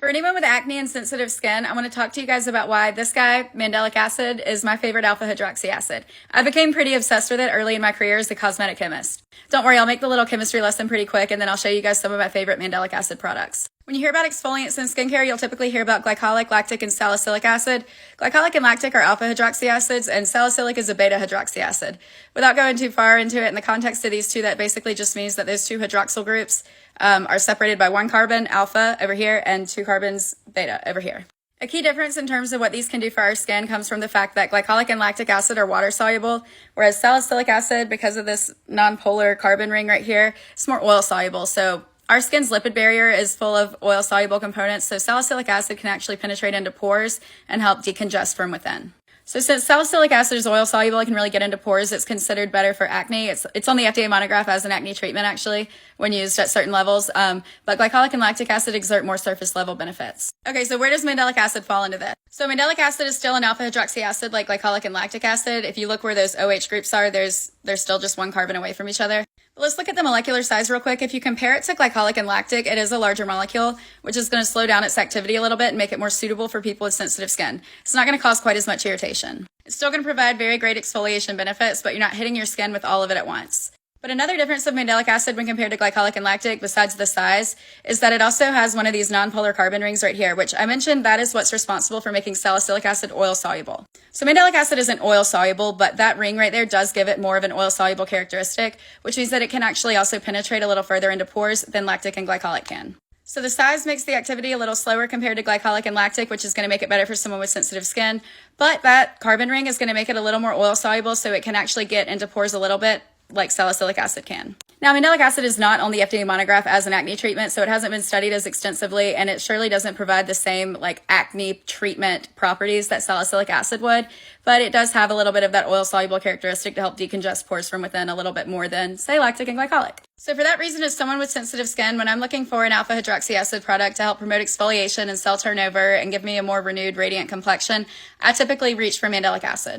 For anyone with acne and sensitive skin, I want to talk to you guys about why this guy, Mandelic Acid, is my favorite alpha hydroxy acid. I became pretty obsessed with it early in my career as a cosmetic chemist. Don't worry, I'll make the little chemistry lesson pretty quick and then I'll show you guys some of my favorite Mandelic Acid products. When you hear about exfoliants in skincare, you'll typically hear about glycolic, lactic, and salicylic acid. Glycolic and lactic are alpha hydroxy acids, and salicylic is a beta hydroxy acid. Without going too far into it, in the context of these two, that basically just means that those two hydroxyl groups are separated by one carbon, alpha, over here, and two carbons, beta, over here. A key difference in terms of what these can do for our skin comes from the fact that glycolic and lactic acid are water soluble, whereas salicylic acid, because of this nonpolar carbon ring right here, it's more oil soluble. So our skin's lipid barrier is full of oil-soluble components, so salicylic acid can actually penetrate into pores and help decongest from within. So since salicylic acid is oil-soluble, it can really get into pores. It's considered better for acne. It's on the FDA monograph as an acne treatment, actually, when used at certain levels. But glycolic and lactic acid exert more surface-level benefits. Okay, so where does mandelic acid fall into this? So mandelic acid is still an alpha hydroxy acid like glycolic and lactic acid. If you look where those OH groups are, they're still just one carbon away from each other. But let's look at the molecular size real quick. If you compare it to glycolic and lactic, it is a larger molecule, which is going to slow down its activity a little bit and make it more suitable for people with sensitive skin. It's not going to cause quite as much irritation. It's still going to provide very great exfoliation benefits, but you're not hitting your skin with all of it at once. But another difference of mandelic acid when compared to glycolic and lactic, besides the size, is that it also has one of these nonpolar carbon rings right here, which I mentioned that is what's responsible for making salicylic acid oil soluble. So mandelic acid isn't oil soluble, but that ring right there does give it more of an oil soluble characteristic, which means that it can actually also penetrate a little further into pores than lactic and glycolic can. So the size makes the activity a little slower compared to glycolic and lactic, which is going to make it better for someone with sensitive skin. But that carbon ring is going to make it a little more oil soluble, so it can actually get into pores a little bit like salicylic acid can. Now, mandelic acid is not on the FDA monograph as an acne treatment, so it hasn't been studied as extensively, and it surely doesn't provide the same acne treatment properties that salicylic acid would, but it does have a little bit of that oil-soluble characteristic to help decongest pores from within a little bit more than, say, lactic and glycolic. So for that reason, as someone with sensitive skin, when I'm looking for an alpha hydroxy acid product to help promote exfoliation and cell turnover and give me a more renewed, radiant complexion, I typically reach for mandelic acid.